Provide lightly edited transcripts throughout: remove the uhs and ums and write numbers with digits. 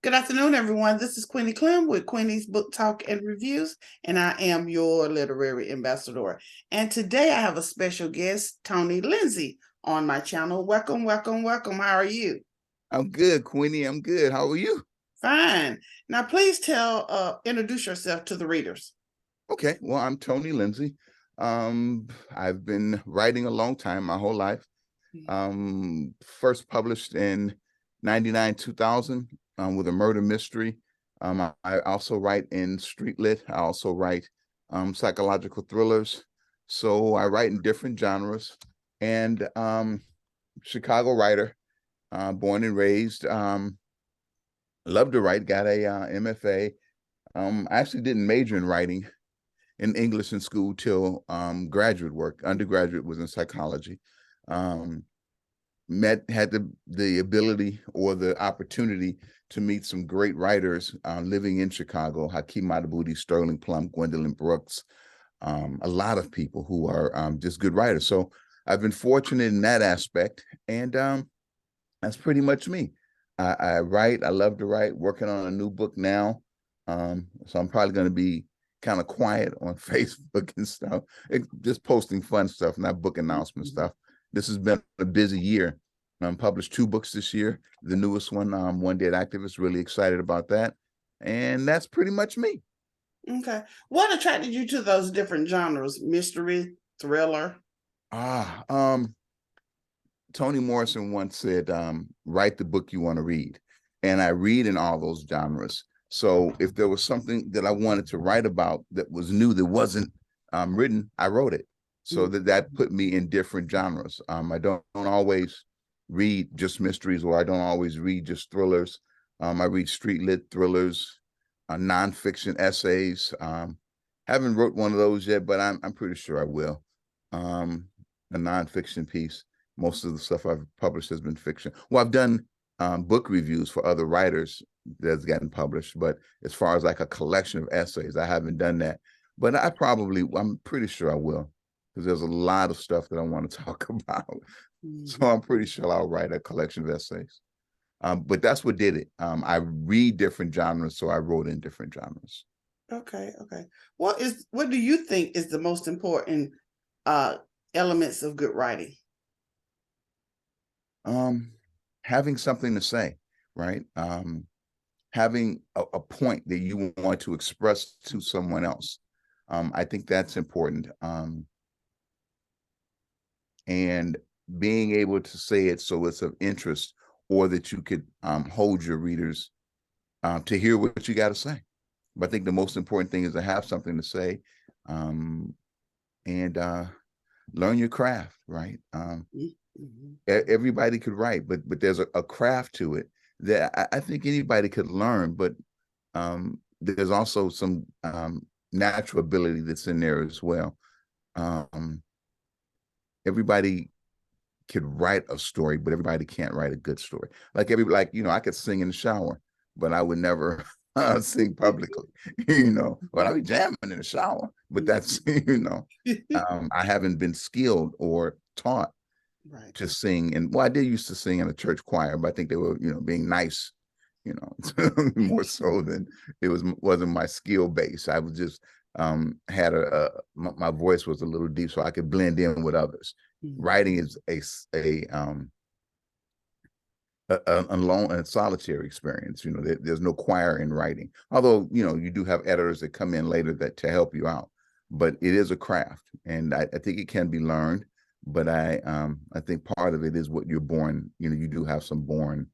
Good afternoon, everyone. This is Queenie Clem with Queenie's Book Talk and Reviews, and I am your literary ambassador. And today I have a special guest, Tony Lindsay, on my channel. Welcome, welcome, welcome. How are you? I'm good, Queenie. I'm good. How are you? Fine. Now, please introduce yourself to the readers. Okay. Well, I'm Tony Lindsay. I've been writing a long time, my whole life. First published in 99, 2000 with a murder mystery. I also write in street lit. I also write psychological thrillers. So I write in different genres. And Chicago writer, born and raised. Love to write. Got a MFA. I actually didn't major in writing in English in school till graduate work. Undergraduate was in psychology. Um, had the ability or the opportunity to meet some great writers living in Chicago: Hakeem Madhubuti, Sterling Plum, Gwendolyn Brooks, a lot of people who are just good writers. So I've been fortunate in that aspect, and that's pretty much me. I write. I love to write. Working on a new book now, so I'm probably going to be kind of quiet on Facebook and stuff, just posting fun stuff, not book announcement stuff. This has been a busy year. Published 2 books this year. The newest one, One Dead Activist, really excited about that. And that's pretty much me. Okay. What attracted you to those different genres? Mystery, thriller? Toni Morrison once said, write the book you want to read. And I read in all those genres. So if there was something that I wanted to write about that was new, that wasn't written, I wrote it. So that put me in different genres. I don't always read just mysteries, or I don't always read just thrillers. I read street lit thrillers, nonfiction essays. Haven't wrote one of those yet, but I'm pretty sure I will. A nonfiction piece. Most of the stuff I've published has been fiction. Well, I've done book reviews for other writers that's gotten published, but as far as like a collection of essays, I haven't done that. But I'm pretty sure I will, because there's a lot of stuff that I want to talk about. So I'm pretty sure I'll write a collection of essays. But that's what did it. I read different genres, so I wrote in different genres. Okay. What do you think is the most important elements of good writing? Having something to say, right? Having a point that you want to express to someone else. I think that's important. And being able to say it so it's of interest, or that you could hold your readers to hear what you got to say. But I think the most important thing is to have something to say, and learn your craft, right? Everybody could write, but there's a craft to it that I think anybody could learn, but there's also some natural ability that's in there as well. Everybody could write a story, but everybody can't write a good story. Like I could sing in the shower, but I would never sing publicly, but I'll be jamming in the shower, but that's, I haven't been skilled or taught to sing. And well, I did used to sing in a church choir, but I think they were, being nice, more so than wasn't my skill base. I was just, had my voice was a little deep, so I could blend in with others. Writing is a alone and solitary experience. There's no choir in writing, although you do have editors that come in later to help you out, but it is a craft, and I think it can be learned. But I think part of it is what you're born. You do have some born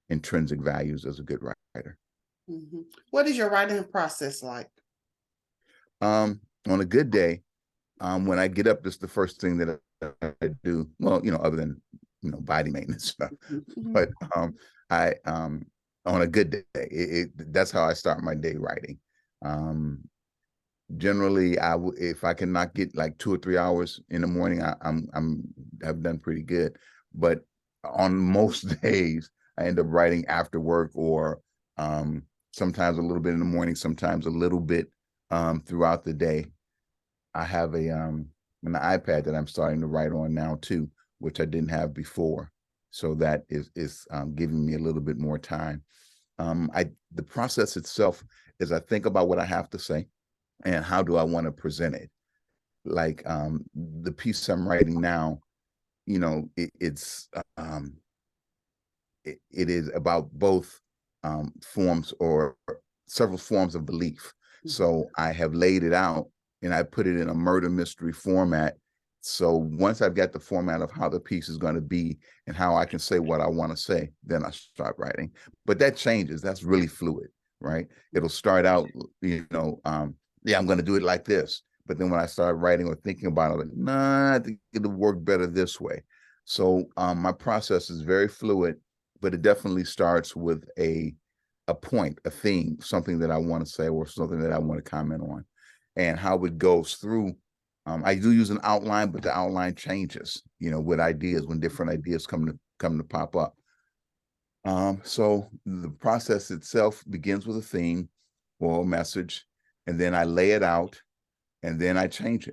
intrinsic values as a good writer. What is your writing process like? On a good day, when I get up, this is the first thing that I do. Well, other than body maintenance stuff, but I on a good day, that's how I start my day writing. Generally, if I cannot get like 2 or 3 hours in the morning, I've done pretty good. But on most days, I end up writing after work, or sometimes a little bit in the morning, sometimes a little bit throughout the day. I have an iPad that I'm starting to write on now too, which I didn't have before. So that is giving me a little bit more time. The process itself is I think about what I have to say and how do I want to present it. Like the piece I'm writing now, you know, it is about both forms or several forms of belief. So I have laid it out and I put it in a murder mystery format. So once I've got the format of how the piece is going to be and how I can say what I want to say, then I start writing. But that changes. That's really fluid, right? It'll start out, yeah, I'm going to do it like this. But then when I start writing or thinking about it, like, nah, I think it'll work better this way. So my process is very fluid, but it definitely starts with a point, a theme, something that I want to say or something that I want to comment on, and how it goes through. I do use an outline, but the outline changes, with ideas when different ideas come to pop up. So the process itself begins with a theme or a message, and then I lay it out, and then I change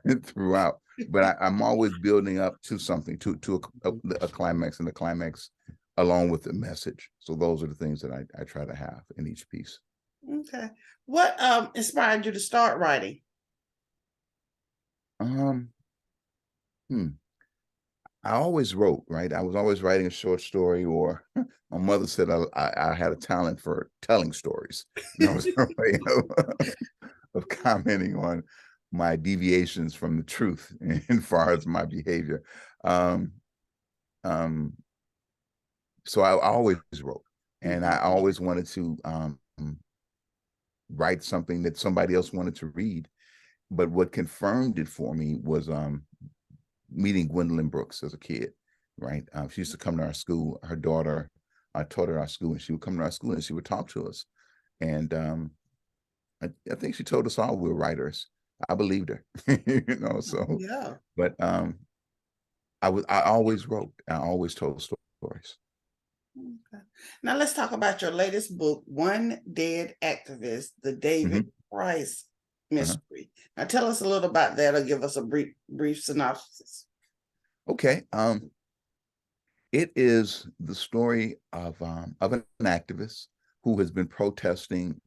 it throughout. But I'm always building up to something, to a climax, and the climax along with the message. So those are the things that I try to have in each piece. Okay. What inspired you to start writing? Um, hmm. I always wrote, right? I was always writing a short story, or my mother said I had a talent for telling stories. That was her way of commenting on my deviations from the truth as far as my behavior. Um, um, so I always wrote, and I always wanted to write something that somebody else wanted to read. But what confirmed it for me was meeting Gwendolyn Brooks as a kid, right? She used to come to our school. Her daughter taught at our school, and she would come to our school and she would talk to us. And I think she told us all we were writers. I believed her, so Yeah. but I always wrote, I always told stories. Okay. Now let's talk about your latest book, One Dead Activist, the David Price Mystery. Now tell us a little about that, or give us a brief synopsis. Okay. It is the story of an activist who has been protesting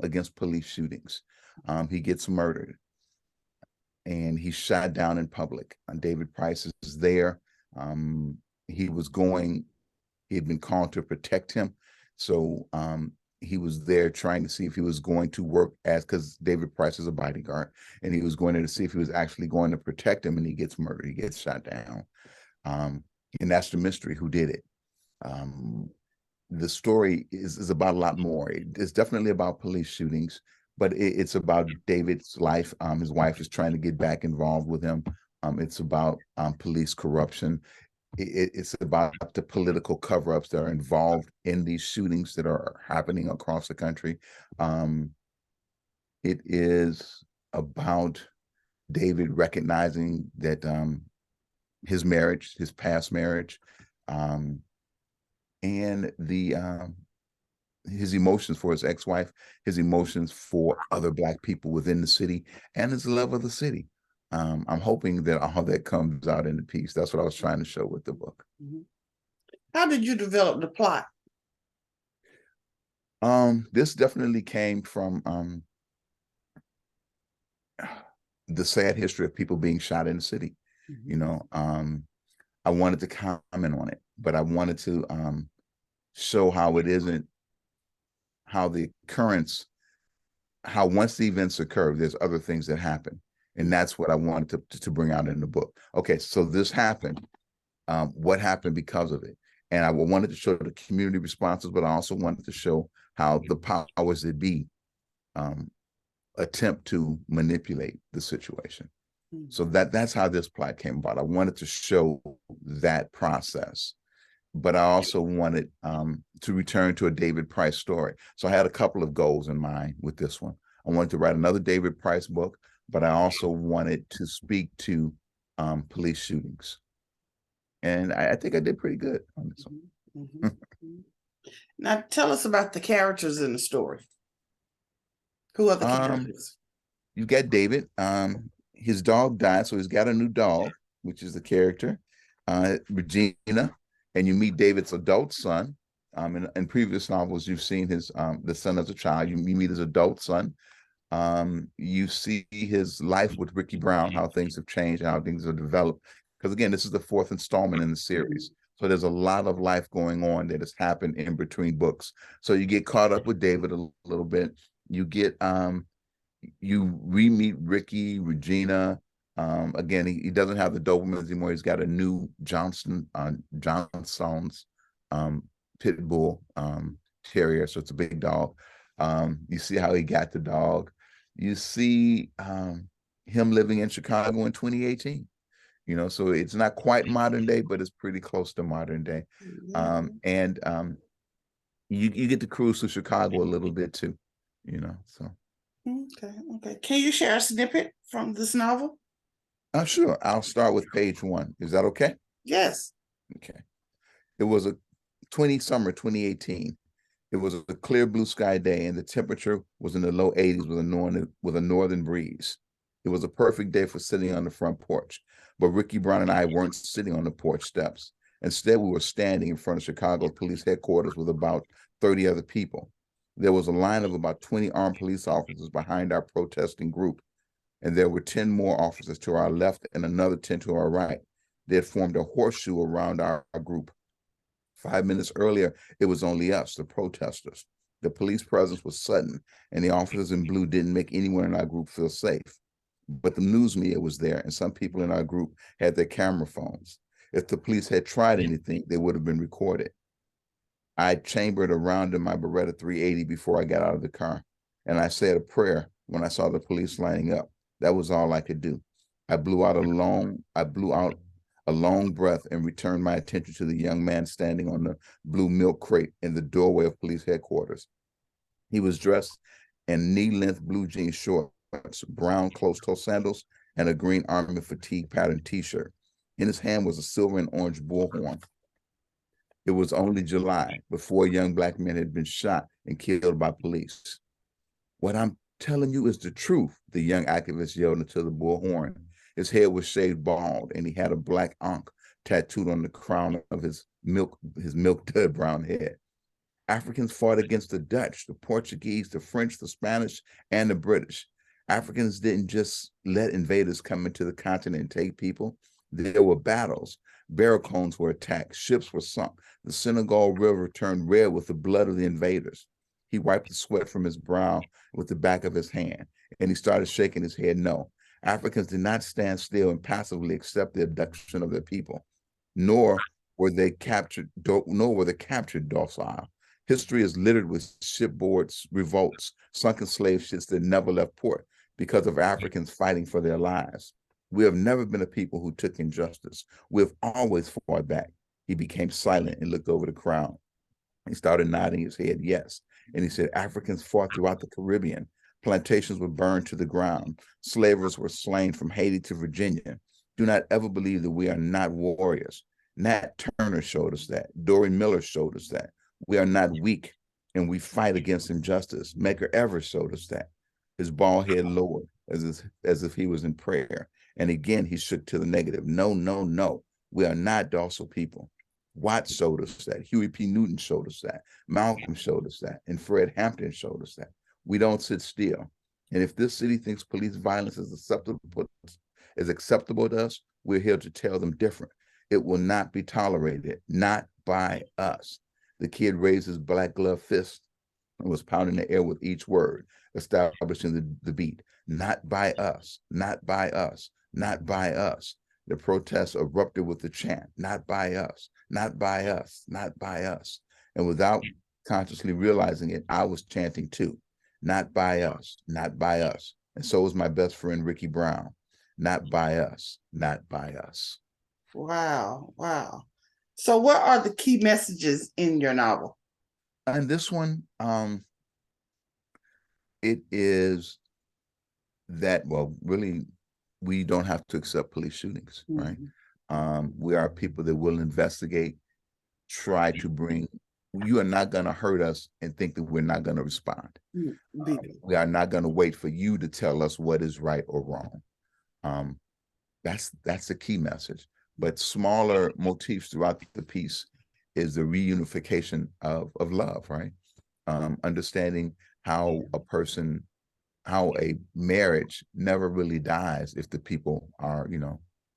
against police shootings. He gets murdered and he's shot down in public. David Price is there. He had been called to protect him. So he was there trying to see if he was going to work because David Price is a bodyguard, and he was going there to see if he was actually going to protect him, and he gets murdered. He gets shot down. And that's the mystery, who did it. The story is about a lot more. It's definitely about police shootings, but it's about David's life. His wife is trying to get back involved with him. It's about police corruption. It's about the political cover-ups that are involved in these shootings that are happening across the country. It is about David recognizing that his marriage, his past marriage, and his emotions for his ex-wife, his emotions for other Black people within the city, and his love of the city. I'm hoping that all that comes out in the piece. That's what I was trying to show with the book. How did you develop the plot? This definitely came from the sad history of people being shot in the city. I wanted to comment on it, but I wanted to show how it isn't, how the occurrence, how once the events occur, there's other things that happen. And that's what I wanted to bring out in the book. Okay, so this happened. What happened because of it? And I wanted to show the community responses, but I also wanted to show how the powers that be attempt to manipulate the situation. So that's how this plot came about. I wanted to show that process, but I also wanted to return to a David Price story. So I had a couple of goals in mind with this one. I wanted to write another David Price book, but I also wanted to speak to police shootings. And I think I did pretty good on this one. Now tell us about the characters in the story. Who are the characters? You got David. His dog died, so he's got a new dog, which is the character, Regina, and you meet David's adult son, In previous novels, you've seen his the son as a child. You meet his adult son. You see his life with Ricky Brown, how things have changed, how things are developed. Because again, this is the fourth installment in the series. So there's a lot of life going on that has happened in between books. So you get caught up with David a little bit. You get you re-meet Ricky, Regina. Again, he doesn't have the Dobermans anymore. He's got a new Johnson's pit bull terrier, so it's a big dog. You see how he got the dog. You see him living in Chicago in 2018. You know, so it's not quite modern day, but it's pretty close to modern day. And you get to cruise through Chicago a little bit too, you know. So okay. Can you share a snippet from this novel? Sure. I'll start with page 1. Is that okay? Yes. Okay. It was a summer 2018. It was a clear blue sky day, and the temperature was in the low 80s with a northern breeze. It was a perfect day for sitting on the front porch, but Ricky Brown and I weren't sitting on the porch steps. Instead, we were standing in front of Chicago police headquarters with about 30 other people. There was a line of about 20 armed police officers behind our protesting group, and there were 10 more officers to our left and another 10 to our right. They had formed a horseshoe around our group. 5 minutes earlier, it was only us, the protesters. The police presence was sudden, and the officers in blue didn't make anyone in our group feel safe. But the news media was there, and some people in our group had their camera phones. If the police had tried anything, they would have been recorded. I chambered around in my Beretta 380 before I got out of the car, and I said a prayer when I saw the police lining up. That was all I could do. I blew out a long breath and returned my attention to the young man standing on the blue milk crate in the doorway of police headquarters. He was dressed in knee-length blue jean shorts, brown closed-toe sandals, and a green army fatigue patterned t-shirt. In his hand was a silver and orange bullhorn. It was only July before young black men had been shot and killed by police. What I'm telling you is the truth, the young activist yelled into the bullhorn. His head was shaved bald, and he had a black ankh tattooed on the crown of his milk dud brown head. Africans fought against the Dutch, the Portuguese, the French, the Spanish, and the British. Africans didn't just let invaders come into the continent and take people. There were battles. Barracoons were attacked. Ships were sunk. The Senegal River turned red with the blood of the invaders. He wiped the sweat from his brow with the back of his hand, and he started shaking his head no. Africans did not stand still and passively accept the abduction of their people, nor were they captured docile. History is littered with shipboards, revolts, sunken slave ships that never left port because of Africans fighting for their lives. We have never been a people who took injustice. We have always fought back. He became silent and looked over the crowd. He started nodding his head yes. And he said, Africans fought throughout the Caribbean. Plantations were burned to the ground. Slavers were slain from Haiti to Virginia. Do not ever believe that we are not warriors. Nat Turner showed us that. Dory Miller showed us that. We are not weak, and we fight against injustice. Medgar Evers showed us that. His bald head lowered as if he was in prayer. And again, he shook to the negative. No, no, no. We are not docile people. Watts showed us that. Huey P. Newton showed us that. Malcolm showed us that. And Fred Hampton showed us that. We don't sit still. And if this city thinks police violence is acceptable to us, we're here to tell them different. It will not be tolerated, not by us. The kid raised his black gloved fist and was pounding the air with each word, establishing the beat. Not by us, not by us, not by us. The protests erupted with the chant, not by us, not by us, not by us. And without consciously realizing it, I was chanting too, not by us, not by us. And so was my best friend, Ricky Brown, not by us, not by us. Wow, wow. So what are the key messages in your novel? And this one, it is that, well, really, we don't have to accept police shootings, right? We are people that will investigate, try to bring, you are not going to hurt us and think that we're not going to respond. We are not going to wait for you to tell us what is right or wrong. That's a key message. But smaller motifs throughout the piece is the reunification of love, right? Understanding how how a marriage never really dies if the people are,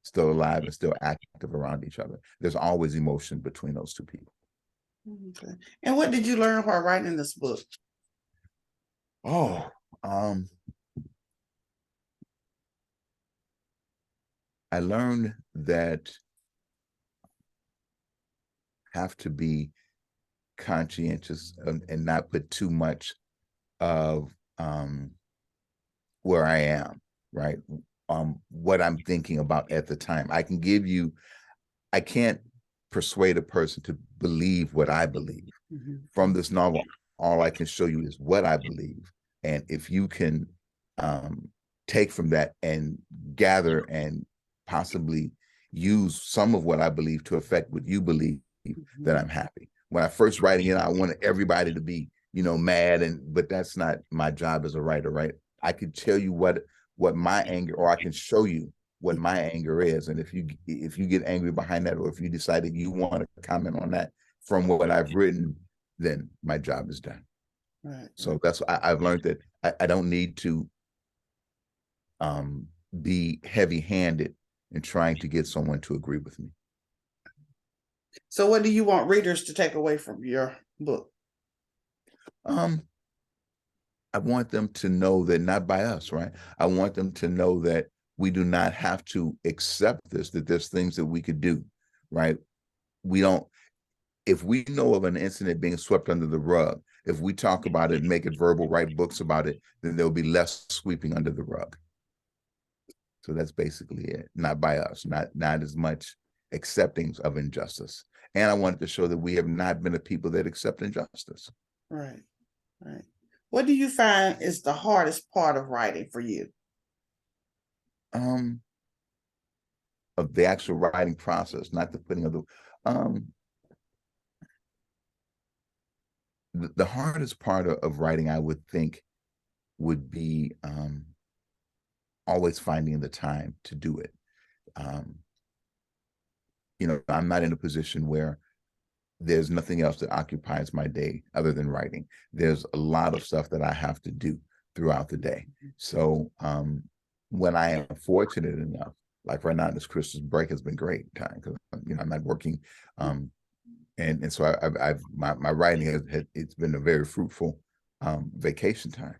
still alive and still active around each other. There's always emotion between those two people. Okay. And what did you learn while writing this book? Oh, I learned that I have to be conscientious and not put too much of where I am, right? What I'm thinking about at the time. I can't persuade a person to believe what I believe. From this novel, all I can show you is what I believe. And if you can take from that and gather and possibly use some of what I believe to affect what you believe, then I'm happy. When I first writing it, I wanted everybody to be, mad, but that's not my job as a writer, right? I could tell you what my anger, or I can show you what my anger is. And if you get angry behind that, or if you decided you want to comment on that from what I've written, then my job is done. Right. So that's I've learned that I don't need to be heavy-handed in trying to get someone to agree with me. So what do you want readers to take away from your book? I want them to know that not by us, right? I want them to know that we do not have to accept this, that there's things that we could do, right? We don't, if we know of an incident being swept under the rug, if we talk about it, make it verbal, write books about it, then there'll be less sweeping under the rug. So that's basically it. Not by us, not as much accepting of injustice. And I wanted to show that we have not been a people that accept injustice. Right, right. What do you find is the hardest part of writing for you? Of the actual writing process, not the putting of the hardest part of writing, I would think, would be always finding the time to do it. I'm not in a position where there's nothing else that occupies my day other than writing. There's a lot of stuff that I have to do throughout the day. So when I am fortunate enough, like right now, this Christmas break has been great time because I'm not working, and so my writing it's been a very fruitful vacation time.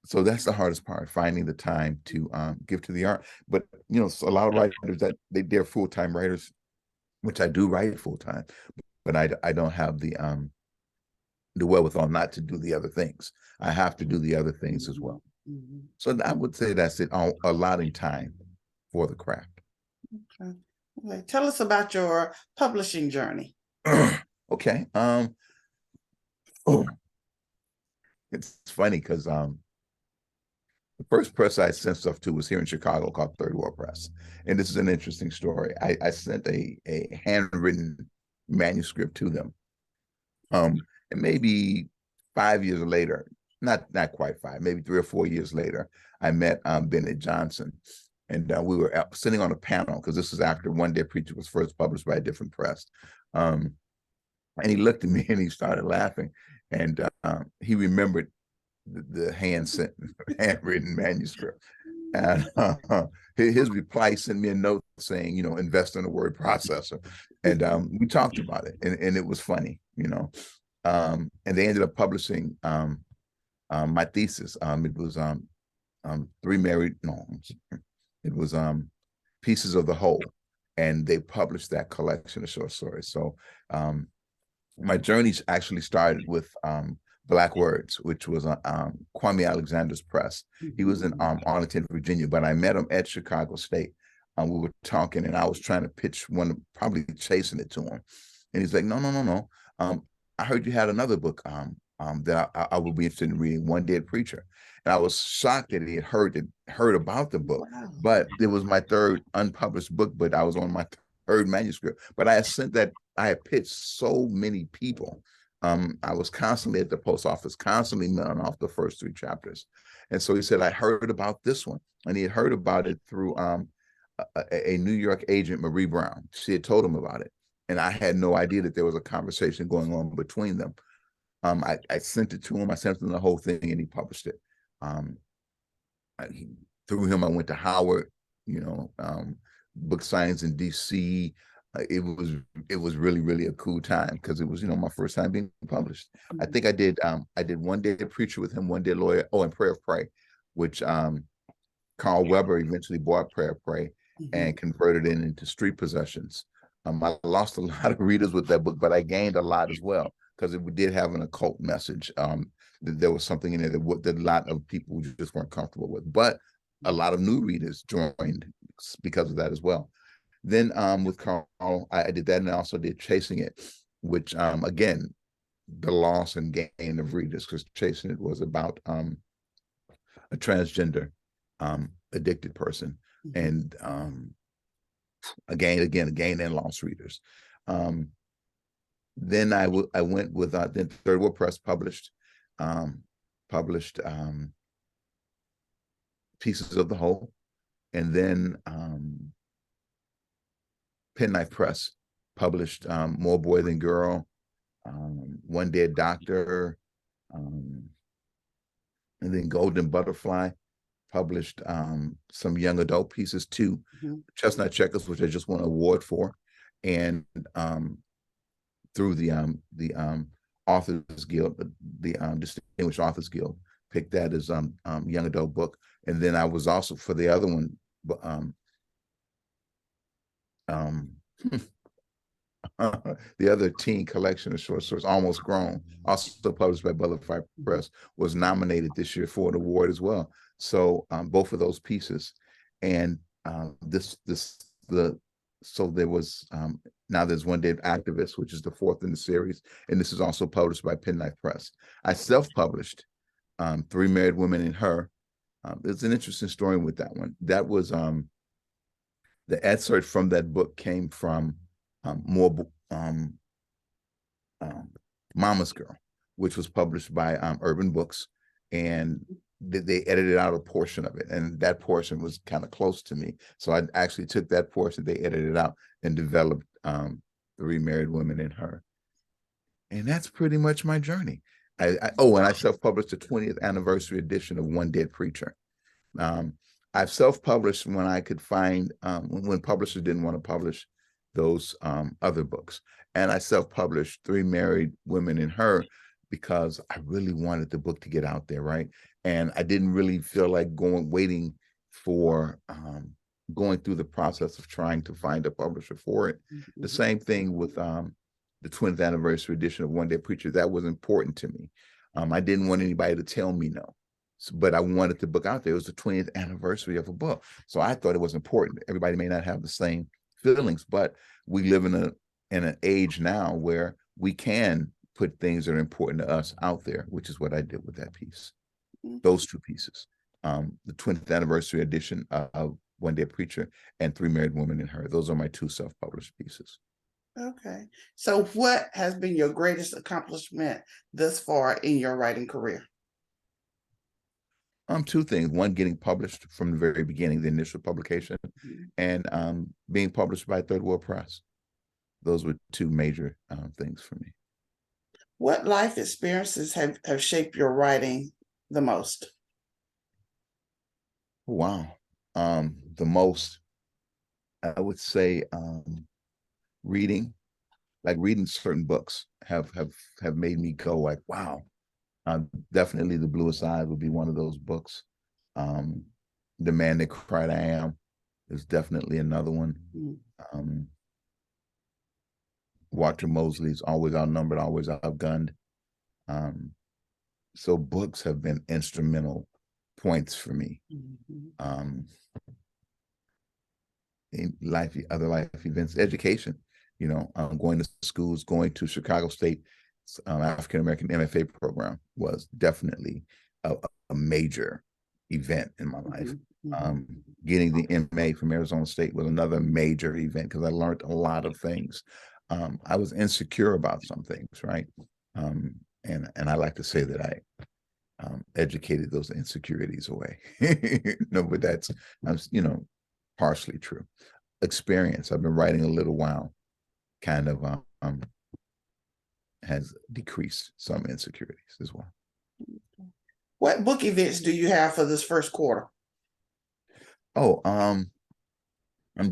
So that's the hardest part, finding the time to give to the art. But so a lot of writers that they're full-time writers, which I do write full-time, but I don't have the wherewithal not to do the other things. I have to do the other things as well. So I would say that's it, allotting time for the craft. Okay. Okay. Tell us about your publishing journey. Okay. It's funny because the first press I sent stuff to was here in Chicago called Third World Press. And this is an interesting story. I sent a handwritten manuscript to them. And maybe 5 years later, not quite 5, maybe 3 or 4 years later, I met Bennett Johnson. And we were sitting on a panel, because this was after One Dead Preacher was first published by a different press. And he looked at me and he started laughing. And he remembered the handwritten manuscript. And his reply sent me a note saying, invest in a word processor. And we talked about it, and it was funny, and they ended up publishing my thesis. It was Three Married, no, it was Pieces of the Whole. And they published that collection of short stories. So my journey actually started with Black Words, which was Kwame Alexander's press. He was in Arlington, Virginia, but I met him at Chicago State. We were talking, and I was trying to pitch one, probably chasing it to him. And he's like, no. I heard you had another book that I would be interested in reading, One Dead Preacher. And I was shocked that he had heard about the book. Wow. But it was my third unpublished book, but I was on my third manuscript. But I had pitched so many people. I was constantly at the post office, constantly mailing off the first 3 chapters. And so he said, I heard about this one. And he had heard about it through a New York agent, Marie Brown. She had told him about it. and I had no idea that there was a conversation going on between them. I sent it to him. I sent him the whole thing, and he published it. Um, Through him, I went to Howard, you know, book science in DC. It was really, really a cool time because it was, you know, my first time being published. I think I did One Day Preacher with him, One Day Lawyer, and Prayer of Pray, which Carl Weber eventually bought Prayer of Pray and converted it into Street Possessions. I lost a lot of readers with that book, but I gained a lot as well because it did have an occult message. There was something in there that a lot of people just weren't comfortable with, but a lot of new readers joined because of that as well. Then with Carl, I did that, and I also did Chasing It, which again, the loss and gain of readers, because Chasing It was about a transgender addicted person, and again and lost readers. Then I went with then Third World Press published Pieces of the Whole, and then Penknife Press published More Boy Than Girl, One Dead Doctor, and then Golden Butterfly published some young adult pieces too. Chestnut Checkers, which I just won an award for, and through the Authors Guild, the Distinguished Authors Guild, picked that as young adult book. And then I was also for the other one, the other teen collection of short stories, Almost Grown, also published by Butterfly Press, was nominated this year for an award as well. So both of those pieces, and so there was now there's One Day Activist, which is the fourth in the series, and this is also published by Penknife Press. I self-published Three Married Women and Her. There's an interesting story with that one. That was the excerpt from that book came from Mama's Girl, which was published by Urban Books, and they edited out a portion of it, and that portion was kind of close to me. So I actually took that portion they edited out and developed Three Married Women and Her. And that's pretty much my journey. And I self-published the 20th anniversary edition of One Dead Preacher. I've self-published when I could find, when publishers didn't want to publish those other books. And I self-published Three Married Women and Her because I really wanted the book to get out there, right? And I didn't really feel like waiting for going through the process of trying to find a publisher for it. The same thing with the 20th anniversary edition of One Day Preacher. That was important to me. I didn't want anybody to tell me no, but I wanted the book out there. It was the 20th anniversary of a book, so I thought it was important. Everybody may not have the same feelings, but we live in an age now where we can put things that are important to us out there, which is what I did with that piece. Those two pieces, the 20th anniversary edition of One Day Preacher and Three Married Women and Her. Those are my two self-published pieces. Okay. So what has been your greatest accomplishment thus far in your writing career? Two things. One, getting published from the very beginning, the initial publication, and being published by Third World Press. Those were two major things for me. What life experiences have shaped your writing the most? Wow. The most, I would say, reading certain books have made me go like, wow. Definitely The Bluest Eyes would be one of those books. The Man That Cried I Am is definitely another one. Walter Mosley's Always Outnumbered, Always Outgunned. So books have been instrumental points for me. In other life events, education, going to schools, going to Chicago State African American MFA program was definitely a major event in my life. Getting the MA from Arizona State was another major event because I learned a lot of things. I was insecure about some things, right? And I like to say that I educated those insecurities away. No, but that's partially true. Experience. I've been writing a little while. kind of has decreased some insecurities as well. What book events do you have for this first quarter? Oh, I'm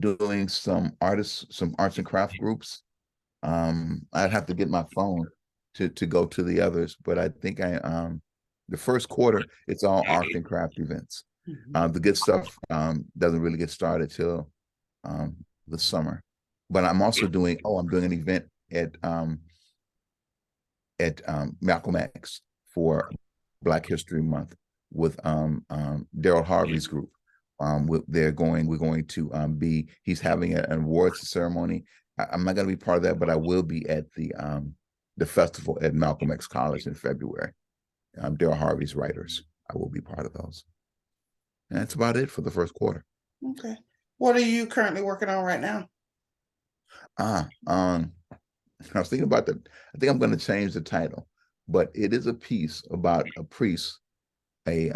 doing some arts and craft groups. I'd have to get my phone to go to the others, but I think the first quarter, it's all art and craft events. The good stuff doesn't really get started till the summer. But I'm also doing an event at Malcolm X for Black History Month with Daryl Harvey's group. We're going to be, he's having an awards ceremony. I'm not going to be part of that, but I will be at the festival at Malcolm X College in February. Daryl Harvey's writers. I will be part of those. And that's about it for the first quarter. Okay. What are you currently working on right now? I was thinking about that. I think I'm going to change the title, but it is a piece about a priest, a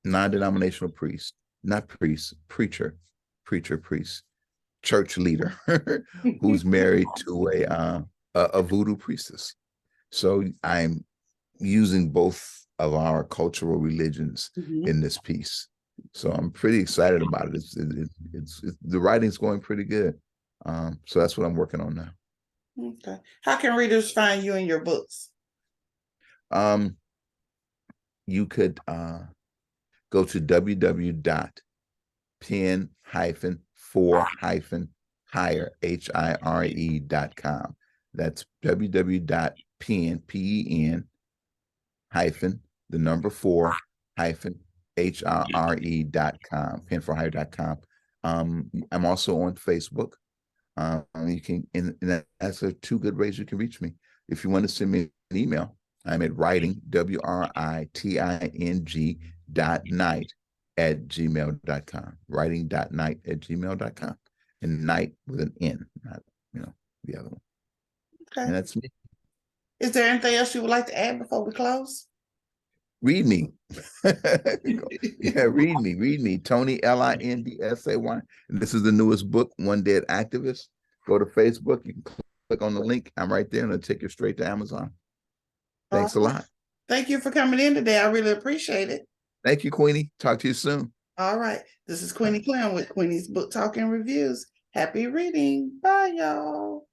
non-denominational priest, not priest, preacher, priest, church leader who's married to a voodoo priestess. So I'm using both of our cultural religions in this piece. So I'm pretty excited about it. It's the writing's going pretty good. So that's what I'm working on now. Okay. How can readers find you and your books? You could go to www.pen-for-hire.com. That's www.pen-4-hire.com, pen4hire.com. I'm also on Facebook. You can, and that's two good ways you can reach me. If you want to send me an email, I'm at writing, writing.night@gmail.com, writing.night@gmail.com, and night with an N, not, the other one. Okay. And that's me. Is there anything else you would like to add before we close? Read me. Yeah, read me. Tony, Lindsay. And this is the newest book, One Dead Activist. Go to Facebook. You can click on the link. I'm right there, and it'll take you straight to Amazon. Thanks a lot. Thank you for coming in today. I really appreciate it. Thank you, Queenie. Talk to you soon. All right. This is Queenie Clem with Queenie's Book Talk and Reviews. Happy reading. Bye, y'all.